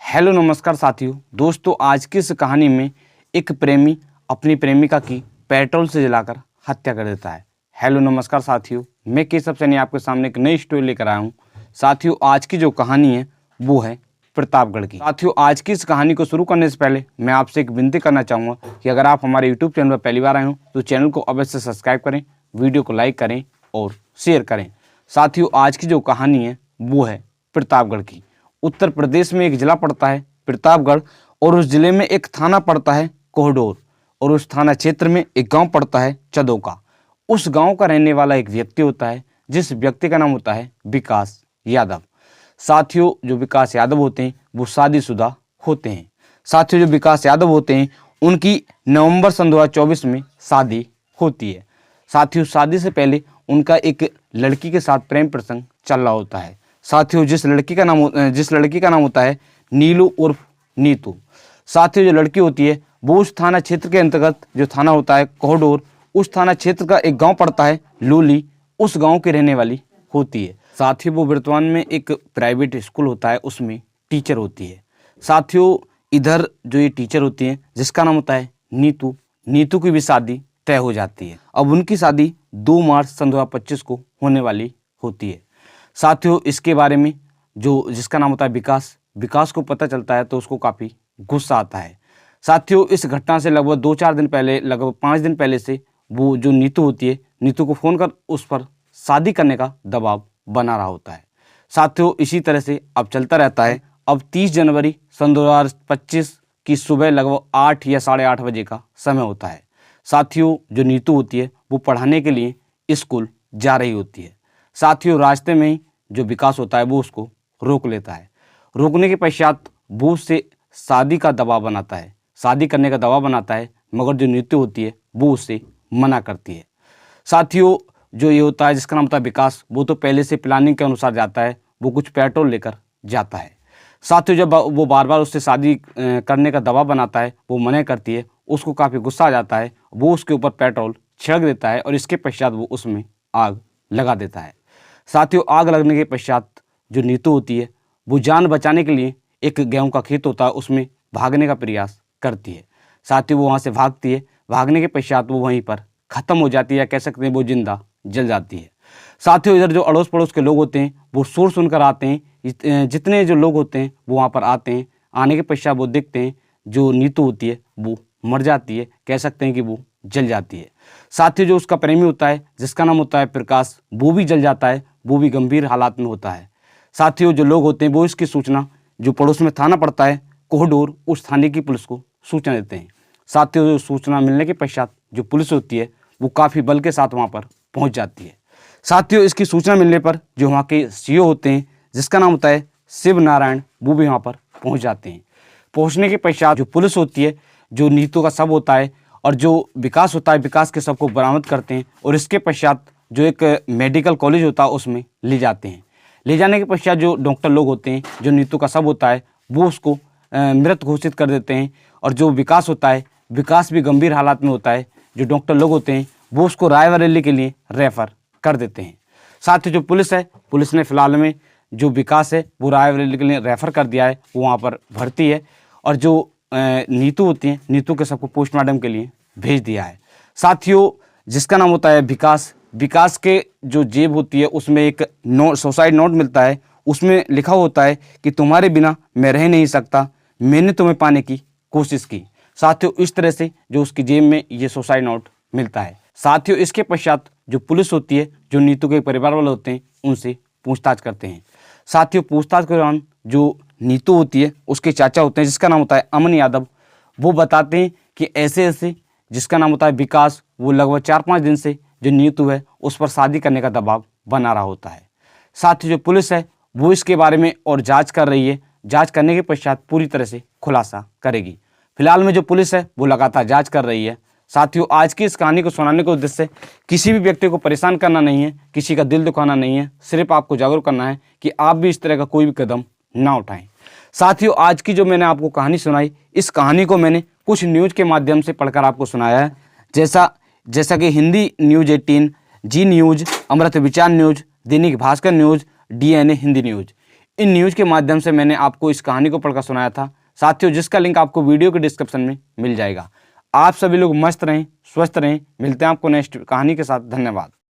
Hello नमस्कार साथियों। दोस्तों, आज की इस कहानी में एक प्रेमी अपनी प्रेमिका की पेट्रोल से जलाकर हत्या कर देता है। हेलो नमस्कार साथियों, मैं केशव सैनी आपके सामने एक नई स्टोरी लेकर आया हूँ। साथियों, आज की जो कहानी है वो है प्रतापगढ़ की। साथियों, आज की इस कहानी को शुरू करने से पहले मैं आपसे एक विनती करना चाहूँगा कि अगर आप हमारे यूट्यूब चैनल पर पहली बार आए हो तो चैनल को अवश्य सब्सक्राइब करें, वीडियो को लाइक करें और शेयर करें। साथियों, आज की जो कहानी है वो है प्रतापगढ़ की। उत्तर प्रदेश में एक जिला पड़ता है प्रतापगढ़, और उस जिले में एक थाना पड़ता है कोहडोर, और उस थाना क्षेत्र में एक गांव पड़ता है चदोका। उस गांव का रहने वाला एक व्यक्ति होता है, जिस व्यक्ति का नाम होता है विकास यादव। साथियों, जो विकास यादव होते हैं वो शादीशुदा होते हैं। साथियों, जो विकास यादव होते हैं उनकी नवंबर सन 2024 में शादी होती है। साथियों, शादी से पहले उनका एक लड़की के साथ प्रेम प्रसंग चल रहा होता है। साथियों, जिस लड़की का नाम होता है नीलू उर्फ नीतू। साथियों, जो लड़की होती है वो उस थाना क्षेत्र के अंतर्गत, जो थाना होता है कोहडोर, उस थाना क्षेत्र का एक गांव पड़ता है लूली, उस गांव की रहने वाली होती है। साथियों, वो वर्तमान में एक प्राइवेट स्कूल होता है उसमें टीचर होती है। साथियों, इधर जो ये टीचर होती हैं जिसका नाम होता है नीतू की भी शादी तय हो जाती है। अब उनकी शादी 2 मार्च सन 2025 को होने वाली होती है। साथियों, इसके बारे में जिसका नाम होता है विकास को पता चलता है तो उसको काफ़ी गुस्सा आता है। साथियों, इस घटना से लगभग 2-4 दिन पहले, लगभग 5 दिन पहले से वो जो नीतू होती है, नीतू को फ़ोन कर उस पर शादी करने का दबाव बना रहा होता है। साथियों, इसी तरह से अब चलता रहता है। अब 30 जनवरी सन 2025 की सुबह लगभग 8 या 8:30 बजे का समय होता है। साथियों, जो नीतू होती है वो पढ़ाने के लिए स्कूल जा रही होती है। साथियों, रास्ते में ही जो विकास होता है वो उसको रोक लेता है। रोकने के पश्चात वो उससे शादी करने का दबाव बनाता है, मगर जो नीतू होती है वो उससे मना करती है। साथियों, जो ये होता है जिसका नाम होता है विकास, वो तो पहले से प्लानिंग के अनुसार जाता है, वो कुछ पेट्रोल लेकर जाता है। साथियों, जब वो बार बार उससे शादी करने का दबाव बनाता है, वो मना करती है, उसको काफ़ी गुस्सा आ जाता है, वो उसके ऊपर पेट्रोल छिड़क देता है और इसके पश्चात वो उसमें आग लगा देता है। साथियों, आग लगने के पश्चात जो नीतू होती है वो जान बचाने के लिए एक गेहूं का खेत होता है उसमें भागने का प्रयास करती है। साथियों, वो वहाँ से भागती है। भागने के पश्चात वो वहीं पर ख़त्म हो जाती है, या कह सकते हैं वो जिंदा जल जाती है। साथियों, इधर जो अड़ोस पड़ोस के लोग होते हैं वो शोर सुनकर आते हैं। जितने जो लोग होते हैं वो वहाँ पर आते हैं। आने के पश्चात वो देखते हैं जो नीतू होती है वो मर जाती है, कह सकते हैं कि वो जल जाती है। साथियों, जो उसका प्रेमी होता है जिसका नाम होता है प्रकाश, वो भी जल जाता है, वो भी गंभीर हालात में होता है। साथियों, जो लोग होते हैं वो इसकी सूचना, जो पड़ोस में थाना पड़ता है कोहडोर, उस थाने की पुलिस को सूचना देते हैं। साथियों, जो सूचना मिलने के पश्चात जो पुलिस होती है वो काफ़ी बल के साथ वहाँ पर पहुँच जाती है। साथियों, इसकी सूचना मिलने पर जो वहाँ के सीओ होते हैं जिसका नाम होता है शिव नारायण, वो भी वहाँ पर पहुँच जाते हैं। पहुँचने के पश्चात जो पुलिस होती है, जो नीतू का शव होता है और जो विकास होता है, विकास के शव को बरामद करते हैं और इसके पश्चात जो एक मेडिकल कॉलेज होता है उसमें ले जाते हैं। ले जाने के पश्चात जो डॉक्टर लोग होते हैं, जो नीतू का शव होता है वो उसको मृत घोषित कर देते हैं, और जो विकास होता है, विकास भी गंभीर हालात में होता है। जो डॉक्टर लोग होते हैं वो उसको रायबरेली के लिए रेफ़र कर देते हैं। साथ ही जो पुलिस है, पुलिस ने फिलहाल में जो विकास है वो रायबरेली के लिए रेफ़र कर दिया है, वो वहाँ पर भर्ती है, और जो नीतू होती हैं, नीतू के सबको पोस्टमार्टम के लिए भेज दिया है। साथियों, जिसका नाम होता है विकास के जो जेब होती है उसमें एक सुसाइड नोट मिलता है। उसमें लिखा होता है कि तुम्हारे बिना मैं रह नहीं सकता, मैंने तुम्हें पाने की कोशिश की। साथियों, इस तरह से जो उसकी जेब में ये सुसाइड नोट मिलता है। साथियों, इसके पश्चात जो पुलिस होती है, जो नीतू के परिवार वाले होते हैं, उनसे पूछताछ करते हैं। साथियों, पूछताछ के दौरान जो नीतू होती है उसके चाचा होते हैं जिसका नाम होता है अमन यादव, वो बताते हैं कि ऐसे जिसका नाम होता है विकास, वो लगभग 4-5 दिन से जो नीतू है उस पर शादी करने का दबाव बना रहा होता है। साथ ही जो पुलिस है वो इसके बारे में और जांच कर रही है। जांच करने के पश्चात पूरी तरह से खुलासा करेगी। फिलहाल में जो पुलिस है वो लगातार जांच कर रही है। साथियों, आज की इस कहानी को सुनाने के उद्देश्य से किसी भी व्यक्ति को परेशान करना नहीं है, किसी का दिल दुखाना नहीं है, सिर्फ आपको जागरूक करना है कि आप भी इस तरह का कोई भी कदम ना उठाएं। साथियों, आज की जो मैंने आपको कहानी सुनाई, इस कहानी को मैंने कुछ न्यूज़ के माध्यम से पढ़कर आपको सुनाया है, जैसा कि हिंदी न्यूज़ 18, जी न्यूज़, अमृत विचार news, Dainik Bhaskar news, DNA Hindi news. In news के माध्यम से मैंने आपको इस कहानी को पढ़कर सुनाया था साथियों, जिसका लिंक आपको वीडियो के डिस्क्रिप्शन में मिल जाएगा। आप सभी लोग मस्त रहें, स्वस्थ रहें। मिलते हैं आपको नेक्स्ट कहानी के साथ। धन्यवाद।